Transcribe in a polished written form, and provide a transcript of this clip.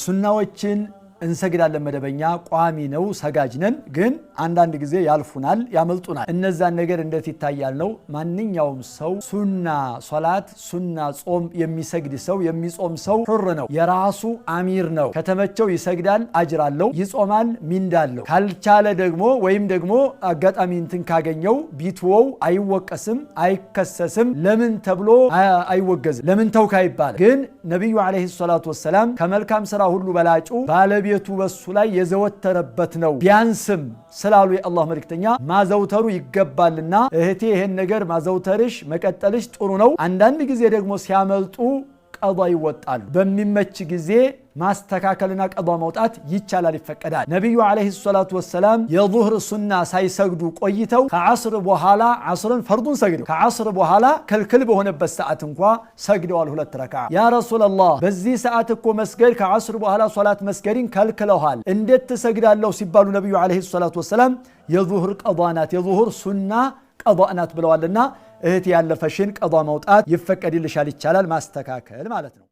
ሱናዎችን እንሰግዳለን መደበኛ ቋሚ ነው ሰጋጅ ነን ግን አንዳንድ ጊዜ ያልፉናል ያመልጡናል እነዛን ነገር እንዴት ይታያል ነው ማንኛውም ሰው ሱና ሶላት ሱና ጾም የሚሰግድ ሰው የሚጾም ሰው ሁር ነው የራሱ አሚር ነው ከተመቸው ይሰግዳል አጅር አለው ይጾማል ሚንዳ አለው ካልቻለ ደግሞ ወይም ደግሞ አጋጣሚ እንትን ካገኘው ቢትወው አይወቀስም አይከሰስም ለምን ተብሎ አይወገዝም ለምን ተውካ ይባል ግን ነብዩ አለይሂ ሰላቱ ወሰለም ከመልካም ስራ ሁሉ በላጩ ባለቤቱ በሱ ላይ የዘወተረበት ነው ቢያንስም ስላሉ የአላህ መልእክተኛ ማዘውተሩ ይገባልና እህቴ ይሄን ነገር ማዘውተርሽ መቀጠልሽ ጥሩ ነው አንዳንድ ጊዜ ደግሞ ሲያመልጡ ቀዷ ይወጣሉ በሚመች ጊዜ ማስተካከልና ቀዷ መውጣት ይቻላል ይፈቀዳል ነብዩ አለይሂ ሰላቱ ወሰለም የዙህር ሱና ሳይሰግዱ ቆይተው ከዓስር በኋላ ዓስርን ፈርዱን ሰግደው ከዓስር በኋላ ከልክል በሆነበት ሰዓት እንኳን ሰግደዋል ሁለት ረካዓ ያ ረሱላህ በዚህ ሰዓት እኮ መስገድ ከዓስር በኋላ ሶላት መስገድን ከልክለዋል እንዴት ተሰግዳለሁ ሲባሉ ነብዩ አለይሂ ሰላቱ ወሰለም የዙህር ቀዷናት የዙህር ሱና ቀዷናት ብለዋልና እህት ያለፈሽን ቀዷ መውጣት ይፈቀድልሻል ይቻላል ማስተካከል ማለት ነው